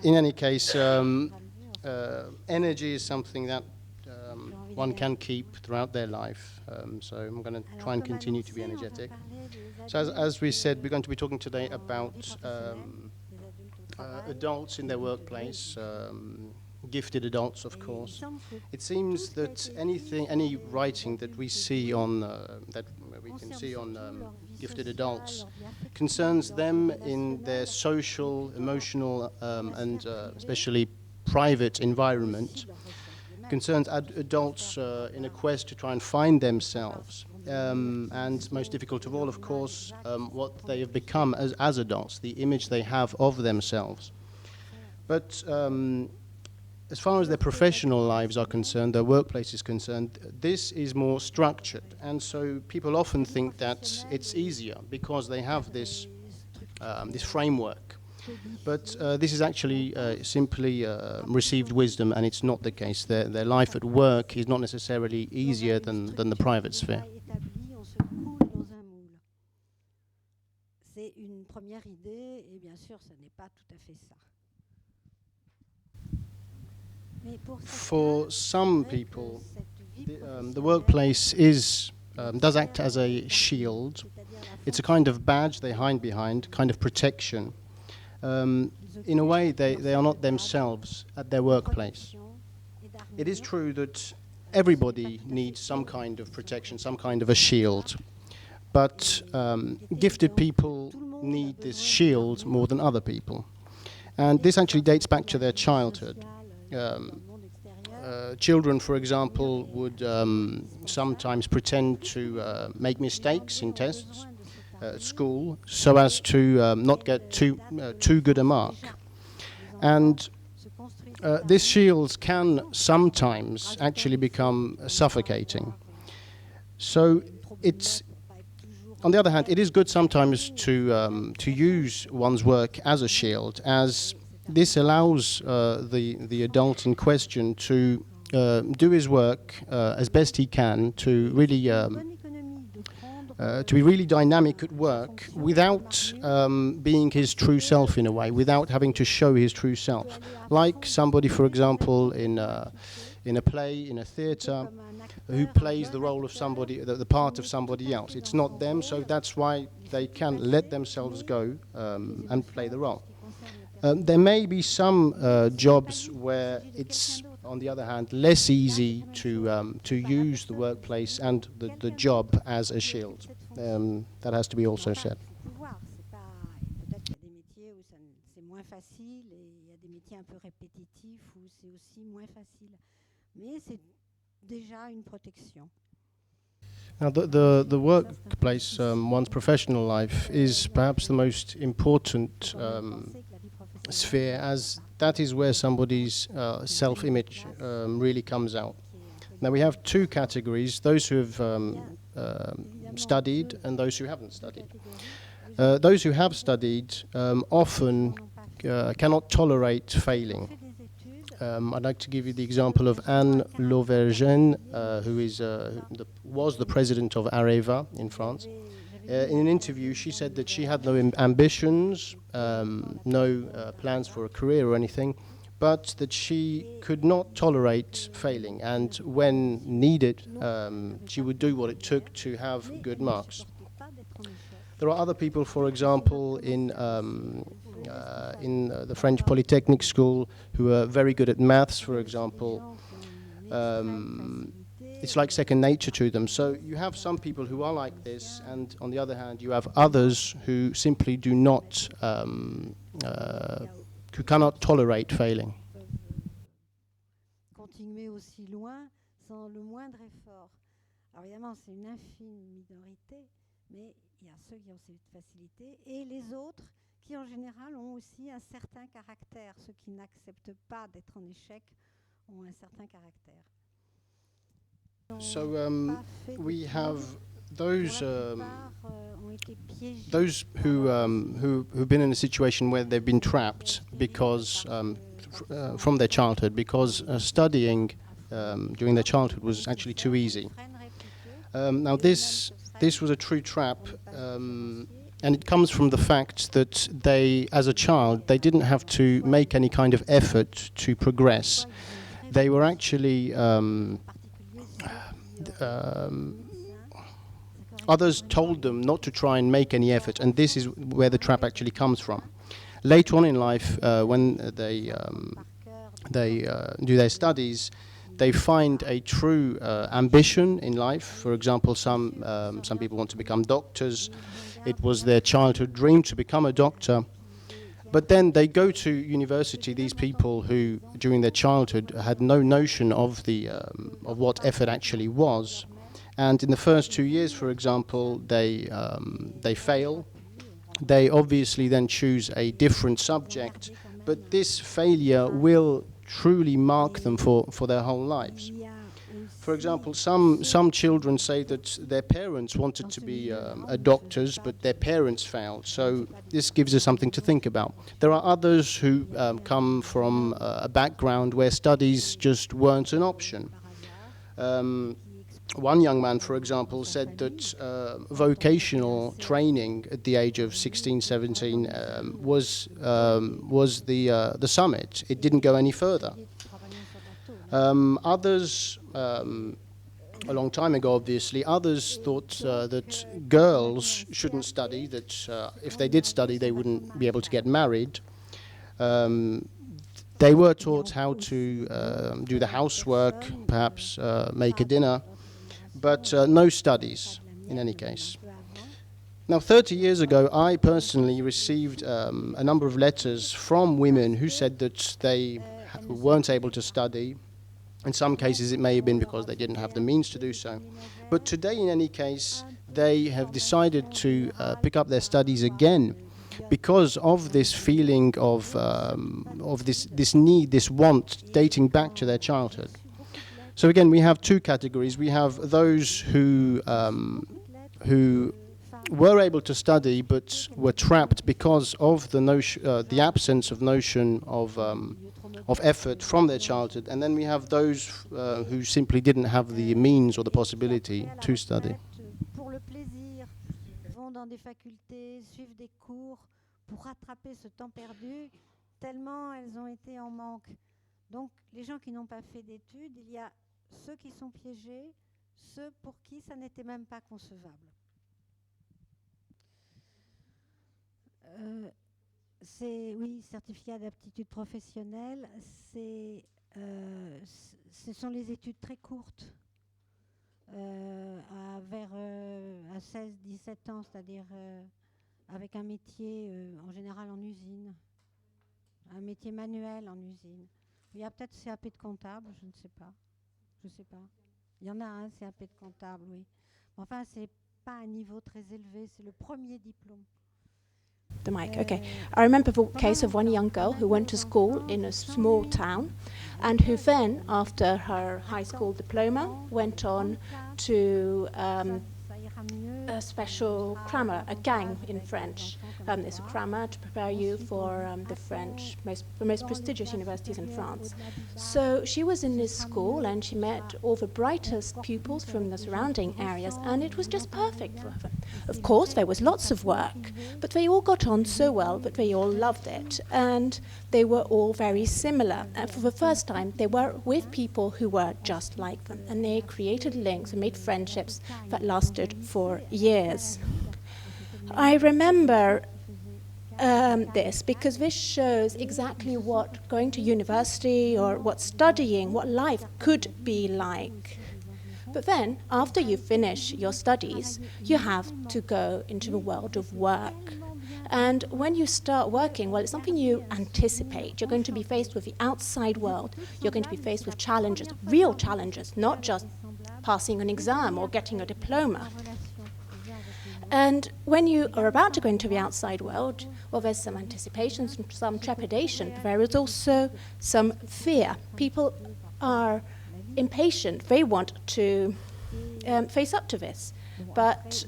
in any case, energy is something that one can keep throughout their life. So I'm going to try and continue to be energetic. So as we said, we're going to be talking today about adults in their workplace, gifted adults, of course. It seems that any writing that we see on gifted adults concerns them in their social, emotional, and especially private environment. Concerns adults in a quest to try and find themselves. And most difficult of all, of course, what they have become as adults, the image they have of themselves. But as far as their professional lives are concerned, their workplace is concerned, this is more structured. And so people often think that it's easier because they have this framework. But this is actually simply received wisdom, and it's not the case. Their life at work is not necessarily easier than the private sphere. C'est une première idée, et bien sûr, ce n'est pas tout à fait ça. For some people, the workplace does act as a shield. It's a kind of badge they hide behind, kind of protection. In a way, they are not themselves at their workplace. It is true that everybody needs some kind of protection, some kind of a shield. But gifted people need this shield more than other people. And this actually dates back to their childhood. Children, for example, would sometimes pretend to make mistakes in tests at school so as to not get too good a mark. And this shield can sometimes actually become suffocating. So on the other hand, it is good sometimes to use one's work as a shield, as this allows the adult in question to do his work as best he can, to be really dynamic at work without being his true self in a way, without having to show his true self. Like somebody, for example, in a play, in a theatre, who plays the role of somebody, the part of somebody else. It's not them, so that's why they can let themselves go and play the role. There may be some jobs where it's, on the other hand, less easy to use the workplace and the job as a shield. That has to be also said. Now, the workplace, one's professional life, is perhaps the most important sphere, as that is where somebody's self-image really comes out. Now, we have two categories, those who have studied and those who haven't studied. Those who have studied often cannot tolerate failing. I'd like to give you the example of Anne Lauvergne, who was the president of Areva in France. In an interview, she said that she had no ambitions, no plans for a career or anything, but that she could not tolerate failing, and when needed, she would do what it took to have good marks. There are other people, for example, in the French Polytechnic School, who are very good at maths, for example. It's like second nature to them. So you have some people who are like this, and on the other hand, you have others who simply do not, who cannot tolerate failing. Continuer aussi loin sans le moindre effort. Alors évidemment, c'est une infime minorité, mais il y a ceux qui ont cette facilité et les autres qui en général ont aussi un certain caractère. Ceux qui n'acceptent pas d'être en échec ont un certain caractère. So we have those who've been in a situation where they've been trapped because from their childhood, because studying during their childhood was actually too easy. Now this was a true trap and it comes from the fact that they, as a child, they didn't have to make any kind of effort to progress. They were actually others told them not to try and make any effort, and this is where the trap actually comes from. Later on in life, when they do their studies, they find a true ambition in life. For example, some people want to become doctors. It was their childhood dream to become a doctor. But then they go to university, these people who, during their childhood, had no notion of what effort actually was. And in the first 2 years, for example, they fail. They obviously then choose a different subject, but this failure will truly mark them for their whole lives. For example, some children say that their parents wanted to be doctors, but their parents failed. So this gives us something to think about. There are others who come from a background where studies just weren't an option. One young man, for example, said that vocational training at the age of 16, 17 was the summit. It didn't go any further. Others, a long time ago, obviously, others thought that girls shouldn't study, that if they did study, they wouldn't be able to get married. They were taught how to do the housework, perhaps make a dinner, but no studies in any case. Now, 30 years ago, I personally received a number of letters from women who said that they weren't able to study. In some cases, it may have been because they didn't have the means to do so. But today, in any case, they have decided to pick up their studies again because of this feeling of this need, this want, dating back to their childhood. So again, we have two categories. We have those who were able to study but were trapped because of the absence of notion of effort from their childhood, and then we have those who simply didn't have the means or the possibility to study. Pour le plaisir, vont dans des facultés, suivent des cours pour rattraper ce temps perdu, tellement elles ont été en manque. Donc, les gens qui n'ont pas fait d'études, il y a ceux qui sont piégés, ceux pour qui ça n'était même pas concevable. Oui, certificat d'aptitude professionnelle, ce sont les études très courtes, à 16-17 ans, c'est-à-dire avec un métier en général en usine, un métier manuel en usine. Il y a peut-être CAP de comptable, je ne sais pas. Il y en a un CAP de comptable, oui. Enfin, c'est pas un niveau très élevé, c'est le premier diplôme. The mic, okay. I remember the case of one young girl who went to school in a small town and who then, after her high school diploma, went on to a special crammer, a gang in French. There's a crammer to prepare you for the most prestigious universities in France. So she was in this school and she met all the brightest pupils from the surrounding areas, and it was just perfect for her. Of course, there was lots of work, but they all got on so well that they all loved it, and they were all very similar. And for the first time, they were with people who were just like them, and they created links and made friendships that lasted for years. I remember this because this shows exactly what going to university or what studying, what life could be like. But then, after you finish your studies, you have to go into the world of work. And when you start working, well, it's something you anticipate. You're going to be faced with the outside world. You're going to be faced with challenges, real challenges, not just passing an exam or getting a diploma. And when you are about to go into the outside world, well, there's some anticipation, some trepidation, but there is also some fear. People are impatient. They want to face up to this. But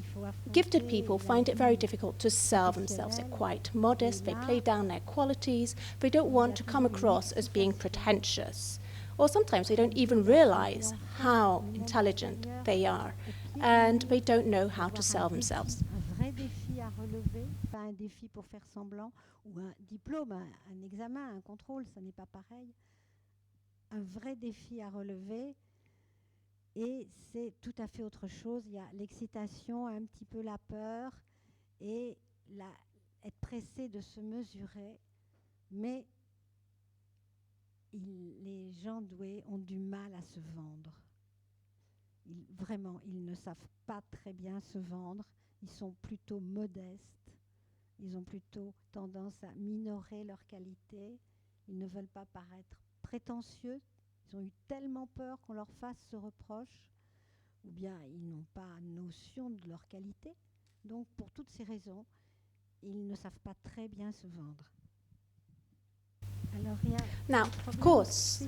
gifted people find it very difficult to sell themselves. They're quite modest. They play down their qualities. They don't want to come across as being pretentious. Or sometimes they don't even realize how intelligent they are, and they don't know how to sell themselves. Un vrai défi à relever, un défi pour faire semblant, ou un diplôme, un examen, un contrôle, ça n'est pas pareil. Un vrai défi à relever, et c'est tout à fait autre chose. Il y a l'excitation, un petit peu la peur, et être pressé de se mesurer, mais les gens doués ont du mal à se vendre. Vraiment, ils ne savent pas très bien se vendre. Ils sont plutôt modestes. Ils ont plutôt tendance à minorer leurs qualités. Ils ne veulent pas paraître prétentieux. Ils ont eu tellement peur qu'on leur fasse ce reproche. Ou bien ils n'ont pas notion de leur qualité. Donc, pour toutes ces raisons, ils ne savent pas très bien se vendre. Alors, Now, of course,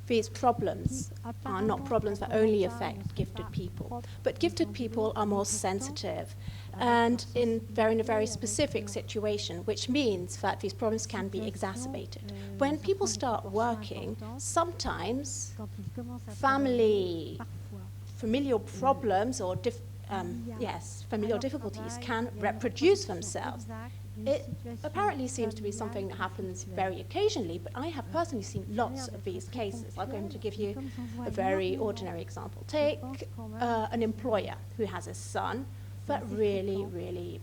these problems are not problems that only affect gifted people, but gifted people are more sensitive and in a very specific situation, which means that these problems can be exacerbated. When people start working, sometimes familial problems or familial difficulties can reproduce themselves. It apparently seems to be something that happens very occasionally, but I have personally seen lots of these cases. I'm going to give you a very ordinary example. Take an employer who has a son that really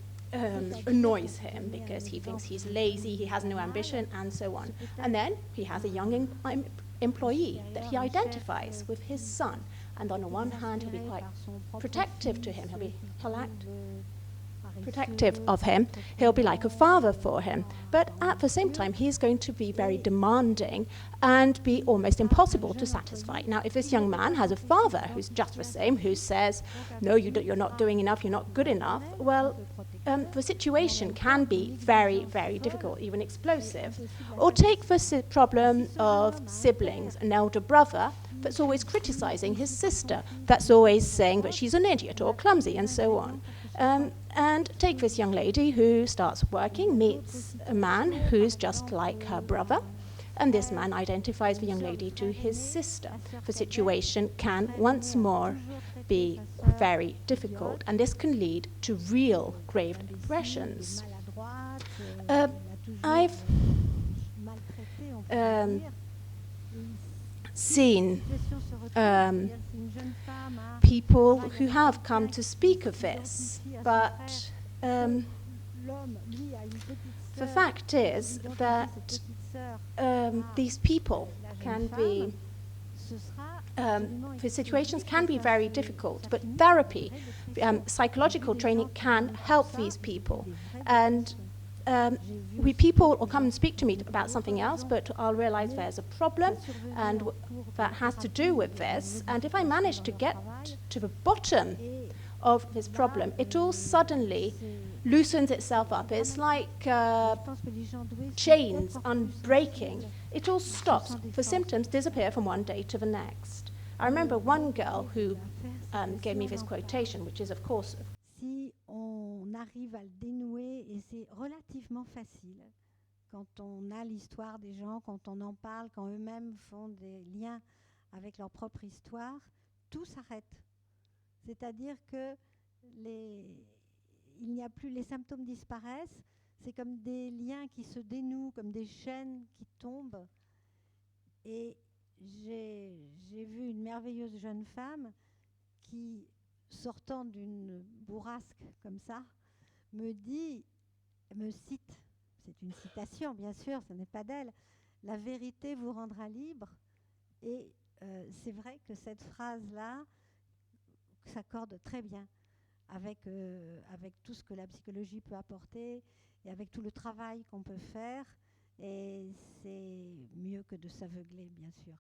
annoys him because he thinks he's lazy, he has no ambition, and so on. And then he has a young employee that he identifies with his son. And on the one hand, he'll be quite protective to him, he'll be protective of him, he'll be like a father for him. But at the same time, he's going to be very demanding and be almost impossible to satisfy. Now, if this young man has a father who's just the same, who says, no, you're not doing enough, you're not good enough, well, the situation can be very difficult, even explosive. Or take the problem of siblings, an elder brother that's always criticizing his sister, that's always saying that she's an idiot or clumsy, and so on. And take this young lady who starts working, meets a man who's just like her brother, and this man identifies the young lady to his sister. The situation can once more be very difficult, and this can lead to real grave aggressions. I've seen people who have come to speak of this, but the fact is that these people can be, the situations can be very difficult, but therapy, psychological training can help these people. And people will come and speak to me about something else, but I'll realize there's a problem and that has to do with this. And if I manage to get to the bottom of this problem, it all suddenly loosens itself up. It's like chains unbreaking. It all stops. The symptoms disappear from one day to the next. I remember one girl who gave me this quotation, which is, of course, si on arrive à le dénouer, et c'est relativement facile quand on a l'histoire des gens, quand on en parle, quand eux-mêmes font des liens avec leur propre histoire, tout s'arrête. C'est-à-dire que il n'y a plus, les symptômes disparaissent, c'est comme des liens qui se dénouent, comme des chaînes qui tombent. Et j'ai vu une merveilleuse jeune femme qui, sortant d'une bourrasque comme ça, me cite, c'est une citation bien sûr, ce n'est pas d'elle, la vérité vous rendra libre. Et c'est vrai que cette phrase-là s'accorde très bien avec tout ce que la psychologie peut apporter et avec tout le travail qu'on peut faire. Et c'est mieux que de s'aveugler, bien sûr.